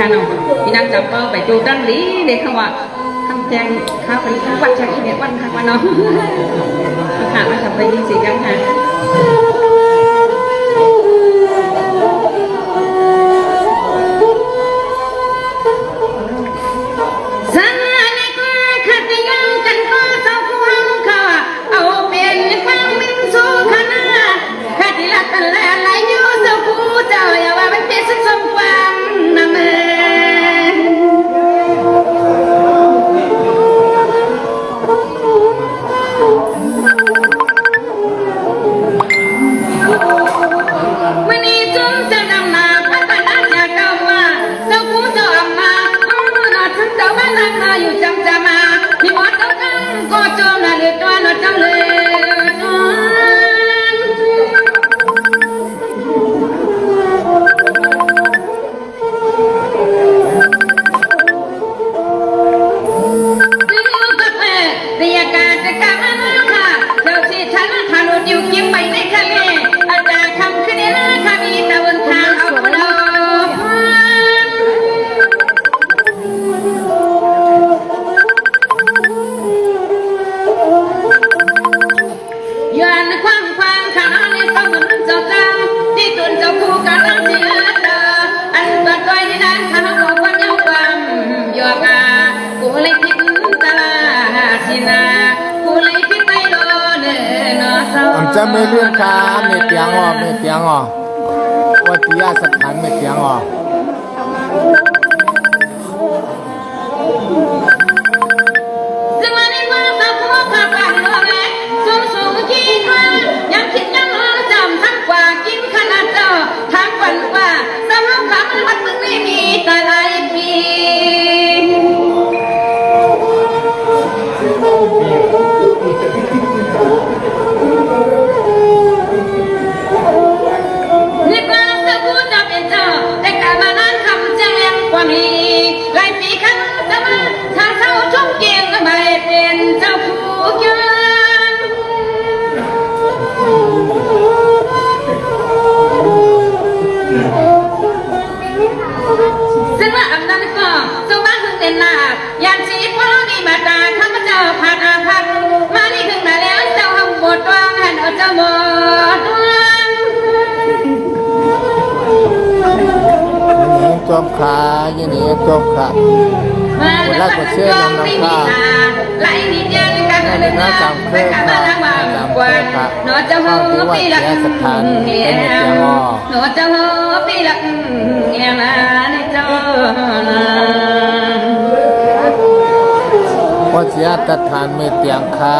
ค่ะน้องพี่นั่งจับเป้าไปจูดันลีเลยค่ะว่าคำแจงข้าวเป็นวัดจากอีเมลวันค่ะว่าน้องค่ะมาทำไปยิงสีกันค่ะจะไม่เลื่อนขาไม่เตียงอ๋อไม่เตียงอ๋อวัดยาสถานไม่เตียงอ๋อจอมขาอย่างนี้จอมขาคนแรกก็เชื่อนำน้ำข้าในน้าจำเครื่องค่ะจำเครื่องค่ะข้าวที่ว่าเสียสถานเป็นเตียงอ๋อว่าเสียสถานไม่เตียงค่ะ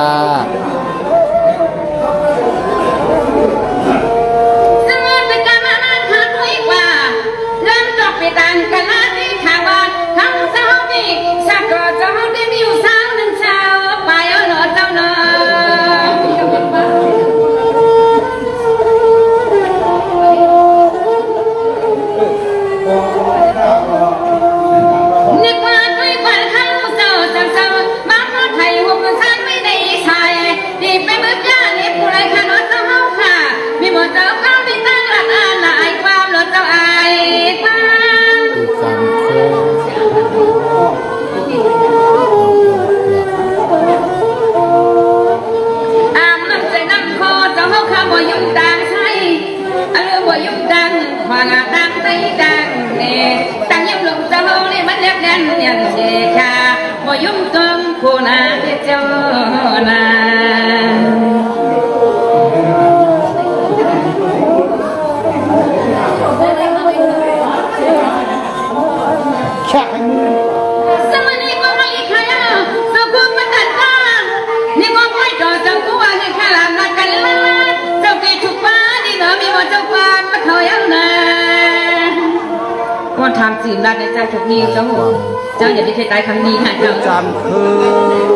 ทำสื่อรัดในเจ้าทุกนี้เจ้าอย่าได้เคยตายครั้งนี้ค่ะเจ้าจำคือ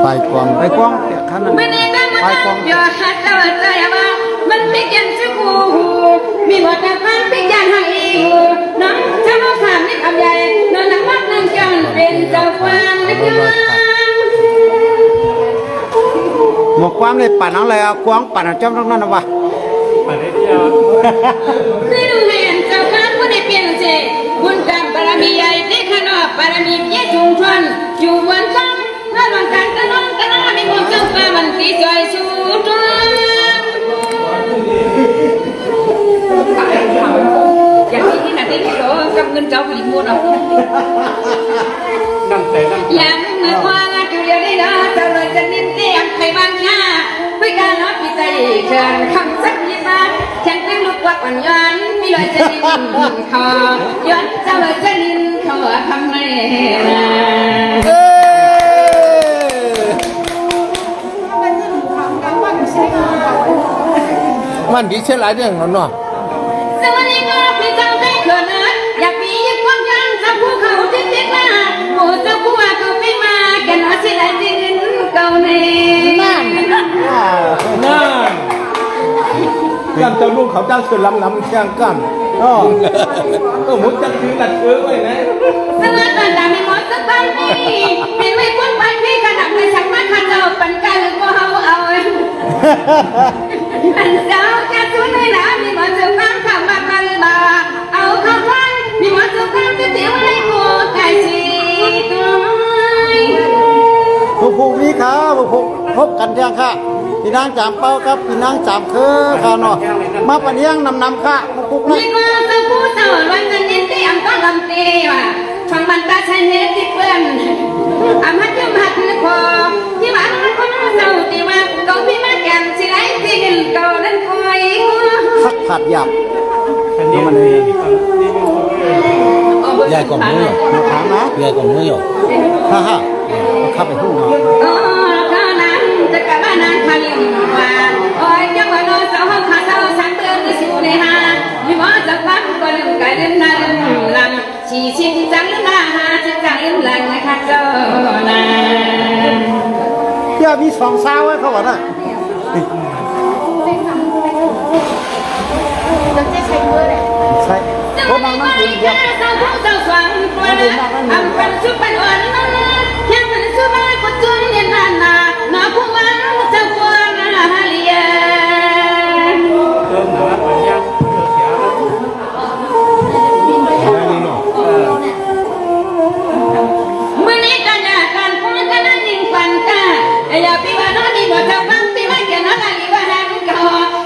ไปกวางไปกวางขนาดไปกวางอย่าหัดเจ้าใจว่ามันไม่เกี่ยงชื่อกูมีบทแต่ความเป็นอย่างให้น้องเจ้าขามนิดอับใหญ่นอนนักวัดนั่งจังเป็นเจ้าความนึกหมกความเลยปั่นอะไรเอากวางปั่นเอาจ้ำทั้งนั้นนะวะปั่นได้เดียวไม่ดูเห็นเจ้าข้าผู้ใดเปลี่ยนเจ กับเงินเจ้าผลิตมูลเอายังเมื่อวานจุเรียนได้นะเจ้าเลยจะนิ่มเตี้ยไปบางชาเพื่อการรับพิจัยเชิญคำสักยี่มาฉันเป็นลูกวักอ่อนย้อนมีเลยจะนิ่มคอย้อนเจ้าเลยจะนิ่มคอทำไมนะมันดีเช่นไรเรื่องนั้นเนาะสวัสดีครับพี่เจ้าได้เขินนะอยากมีความยังจะพูดเขาที่ติดมาโอ้เจ้าผู้ว่าเขาไม่มาแกน่าสิไรจริงเก่าเน่นั่นกำเจ้าลูกเขาจ้างเชิญลำเชียงกันมุดจะถือหลัดเชื้อไว้นะสวัสดีค่ะมีหมอสักท่านนี่เป็นไม่พ้นไปพี่ขนาดไม่สักมาข้าเจ้าปันกันก็เอาอันเจ้าจะสู้ในหนามีหมอสุขภาพข้าวมาบันบาเอาข้าวฟันมีหมอสุขภาพจะเตี๋ยวให้กูไก่ชีผูกนี้ครับผูกพบกันเที่ยงค่ะพี่นางจามเป้าครับพี่นางจามเคอค่ะเนาะมาปะเนียงนำค่ะผูกนี่ก็จะพูดสอนวันจะนิดที่อังก็ลำตีว่ะฟังมันตาชายเน็ตที่เพื่อนอามัดยมหัดคอที่บ้านมันคนเศร้าตีว่าเขาพี่มาแก่สิไรที่เงินเก่านั้นคอยพักผัดหยาบมันใหญ่กว่ามือถามนะใหญ่กว่ามืออยู่ฮ่าเข้าไปทุ่งเนาะข้านั้นจะกลับบ้านนั้นพาลิมว่าโอ้ยจังหวะโน้เจ้าห้องข้าเจ้าสังเตือนที่สู่ในหามีหมอจะฟังก็ลืมกายลืมนาลืมลังชีชิงจังลืมหน้าหาชิงจังลืมหลังนะคะเจ้านาเดี๋ยวมี2 สาวไว้เขาบอกน่ะใช่คนนั่งนั่งอยู่เดียวเจ้าผู้เจ้าสวงตัวนะอำพันสุปันอ่อนนั่นนะยังมันสุบายก็จนยันนานนาหน้าผู้มันเจ้าควงฮาเลียมื่อนี้กันยาการพูดกันนั่งนิ่งฟันกาอย่าปีว่าน้องดีกว่าเจ้าฟังปีไม่เกี่ยวน้องอะไรว่าแหงก่อ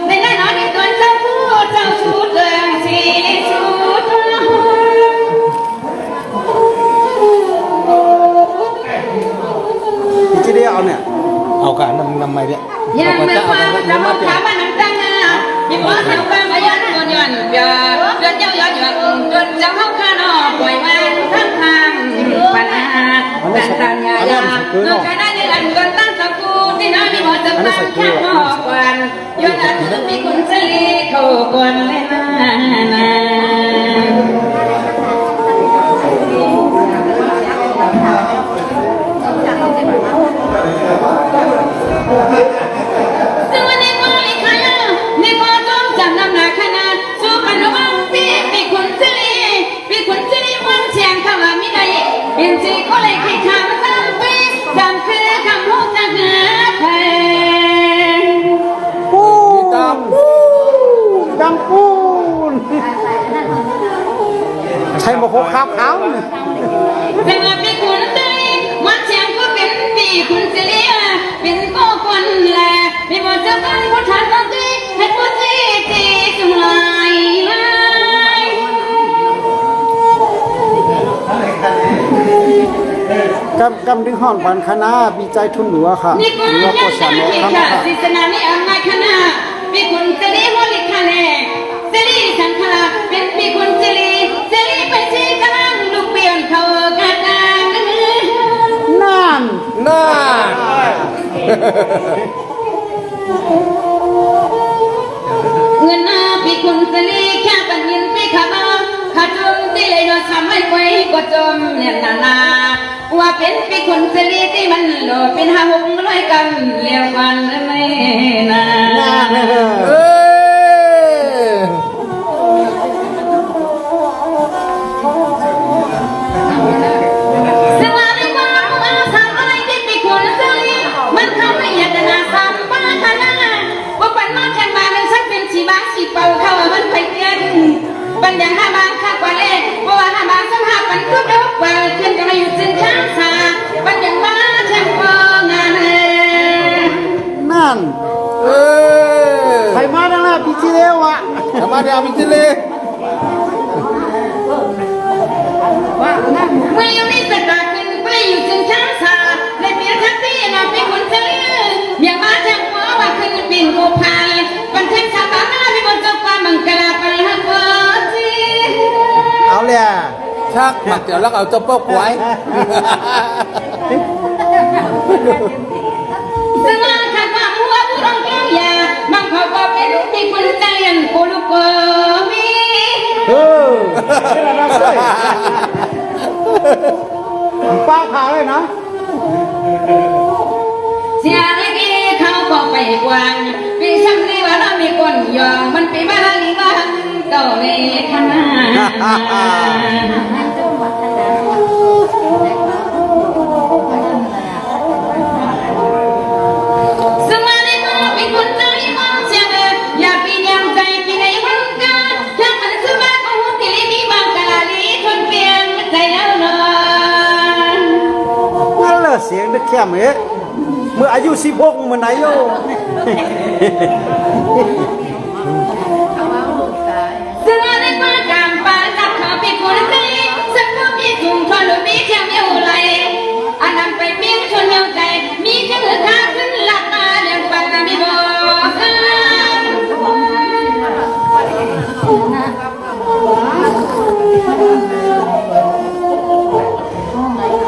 ในนั้นน้องดีตัวเจ้าผู้เจ้าชูเดิมสีชูที่ได้เอาเนี่ยเอาการนำไม้เนี่ยยังไม่ว่าจะมาถามว่านังจังนะยิ่งว่าเจ้าบ้านมาย้อนย้อนเบียร์เจ้าย้อนย้อนจนเจ้าเข้าข้านอปล่อยมาทั้งทางปัญหาแต่ทางยายานอกจากนั้นยังจนตั้งสกุลที่น้ามีหมดจะมาแค่หอกวันย้อนอันจะมีคนเฉลี่ยเขาก่อนเลยนะซึ่งวันนี้ก็เลยค่ะนี่ก็ต้องจำนำหนักขนาดสู้กันระวังปีคนเฉลี่ยปีคนเฉลี่ยมันเชียงเข้ามาไม่ได้เป็นจีก็เลยคิดทางตั้งปีจำคือคำพูดจะหาใครจำปูนใช่มาโคข้าวเขาแต่ว่าปีคนเฉลี่ยมันเชียงก็เป็นปีคนเฉลี่ยเป็นก็คนแหละมีหมดจะเป็นผู้ทันก็ตีให้ผู้ที่ตีจุงลายกำดึงห่อนปันคณะปีใจทุนหนัวค่ะนี่ก็ยังจะคิดค่ะศิษนานี่อำนาจคณะปีคุณเจริญวลิคะแนเจริญสังขารเป็นปีคุณเจริญไปที่กลางลูกเปลี่ยนเขากระดานนั่นเงินนาปีคุณเจริญแค่ปัญญินปีขาบ้าขาจมที่เลยโดนทำให้ไว้ก็จมเนี่ยนาว่าเป็นปีคุณเจริญที่มันโลเป็น500กันเลี้ยวกันไม่นานสวัสดีครับอาสาอะไรที่ปีคุณเจริญมันทำให้ยาตนาสามบ้าขนาดว่าปันมากกันมามันสักเป็นสีบ้าสีเป่าเข้ามันไปเย็นปัญญาห้าบางข้ากว่าเล่ว่าห้าบางสภาพมันทุกดอกกว่าขึ้นกันมาอยู่จึงช้างสาปัญญามาแช่งพองานนั่นใครมาดังนะพี่จิเลวะมาเดี๋ยวพี่จิเล นโกพายวันเทศสาบามีบนเจ้าความมังกรปัญหาเกิดที่ เอาเลย ชักมาเดี๋ยวแล้วเอาเจ้าป้อกไว้ ซึ่งมาขัดว่าหัวผู้ร้องแก้วยาบางเขาก็เป็นที่คนใจยันโกลูกมี นี่แหละนะเฮ้ยป้าขาเลยนะ เสียเล็กเขาก็ไปกวางปีช้ำนี่ว่าเรามีคนยอมมันปีบ้านลีบ้านเก่าเลยขนาสมาในมือเป็นคนใจมองเสียงอย่าปียังใจปีในวันกันถ้ามันสมาของหัวที่ลีมีบางกะลาลีทนเปลี่ยนใจเอาหน่อย นั่นแหละเสียงเด็กแค่เมื่ออายุ16มันไหนโย ซึ่งในปากกามปาจับขาปีกุลใจสักพวกมีถุงทอลุมีเชียงเอวไหลอันนำไปเปี้ยงชนเอวใจมีเชือกขาขึ้นหลับมาเลี้ยงปันมีบอกกัน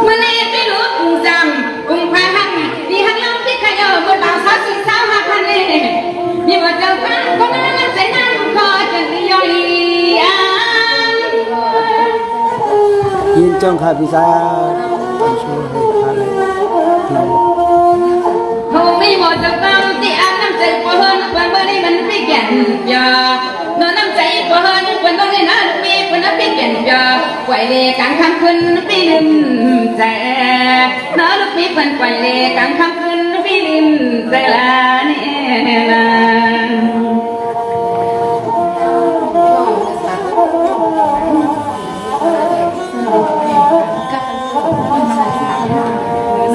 มันนี่ไปรู้กุ้งจำกุ้งพาหังที่หังลำที่ขยอบบนบ่าวสาวสุดสาวหักคันนี่นี่ว่าเจ้าพันก็น่ารักใจนั่งคอจนยอลีอัน ยินจงค่ะพี่สาวช่วยให้ทานเลย คงไม่หมดจะต้องที่อันน้ำใจกว่าเฮินวันเมื่อนี้มันไม่แก่นยาเนื้อน้ำใจกว่าเฮินวันต้องได้น่ามีวันนั้นไม่แก่นยาไหวเลยกลางค่ำคืนไม่ลืมใจเนื้อลูกมีเพิ่นไหวเลยกลางค่ำคืนไม่ลืมใจละนี่ละ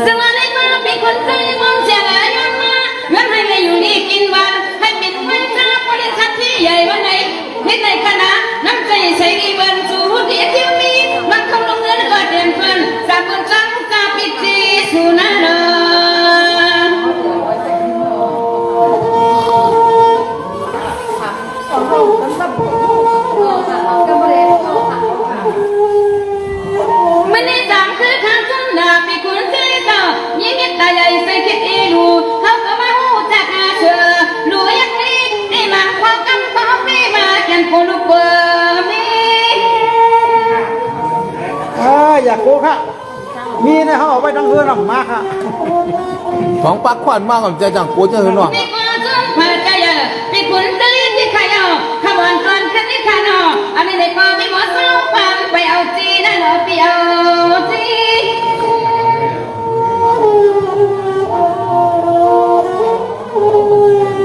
สมาในมาเป็นคนใจมองเสียงายอนมาเงินให้อยู่นี่กินวันให้เป็นวันชาบริษัทที่ใหญ่วันไหนเฮ็ดในคณะน้ำใจใส่ดีเบิร์นสู่เดียที่มีมันคงลงเงินก็เดินเพิ่นสามคนจังกาปิจีสู่นาเนมันในสามคือทางทุ่งนาปีกุลใจเจ้ายิ่งเห็นตาใหญ่ใส่คิดอีลูเขาก็มาหูจักอาเธอรู้อย่างนี้ไอ้มาความกำเขาไม่มาแก่นโคลูกเบอร์มี อยากโกค่ะมีในห้องเอาไว้ดังเฮือนมาค่ะ ของปักขวัญมากกับใจจังกูจะเห็นหรอ ปีกุลจงเปิดใจปีกุลใจที่ขยอขบวนก่อนคันที่ขานออันนี้ในคอไม่หมดสาวปังไปเอาจีนั่นเหรอไปเอาจี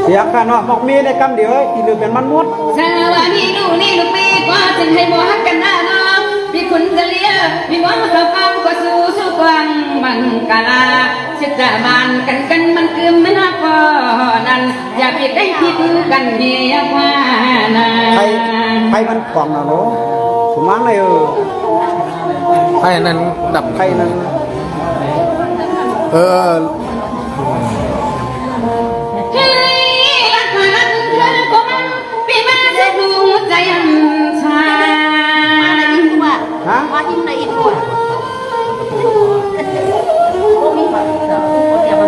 เสียงค่ะเนาะบอกมีในกำเดียวอีหรือเป็นมันมด สวัสดีดูนี่ลูกปีกว่าจึงให้บอกฮักกันหน้าน้องพี่คุณจะเลี้ยพี่ว่าสาวฟังก็สู้สู้กวางบังกาลาชิดจะบานกันมันคือไม่น่าพอนั้นอย่าผิดได้ผิดกันเดียกว่านะ ใครมันความนะเนาะสมังเลยให้นั้นดับ ใครนั้น เออ เฮ้ยรักมันเธอก็มันพี่มาจะดูใจอันชา ฮะ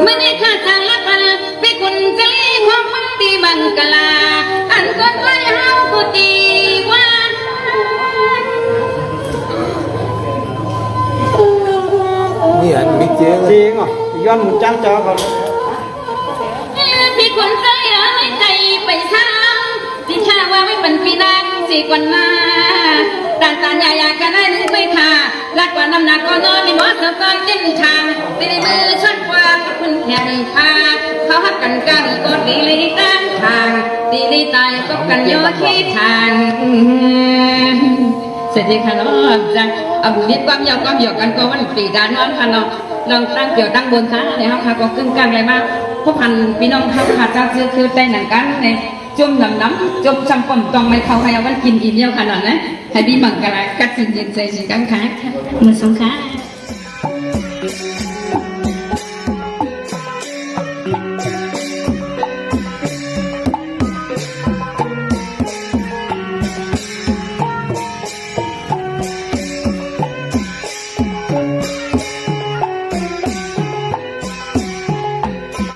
ไม่ได้ขาดทางลักกันพี่คุณจะเลี้ยความมันตีบังกาลาอันก็ไล่เฮาก็ดีว่า นี่อันมิเจ๊ จริงอ่ะย้อนหมุนจังเจอก่อน พี่คนใจไม่ใจไปซ้ำที่ชาว่าไม่เป็นพี่นางสิกว่านาต่างๆอยากกันได้นึกไม่ขาดรักกว่าน้ำหนักก็น้อยมีหมอสกอนเส้นทางตีในมือชดกว่าคุณแข่งพาเขาหักกันกันก็ดีเลยตั้งทางดีเลยตายก็กันโยที่ทางเสร็จค่ะเนาะจังเอาบุญนิดความยาวความหยอกกันก็วันปีดานวันค่ะเนาะลองตั้งเกี่ยวตั้งบนซ้ายเลยครับค่ะก็กึ่งกลางเลยมากพวกพันพี่น้องเขาขาดจากคือใจหนังกันเนี่ยจุ่มน้ำจุ่มจำปมตองไม่เขาให้เอาวันกินอีเดียวขนาดนั้นให้พี่บังกะไรกัดสินเย็นใจสิกันค่ะมือสงค่ะ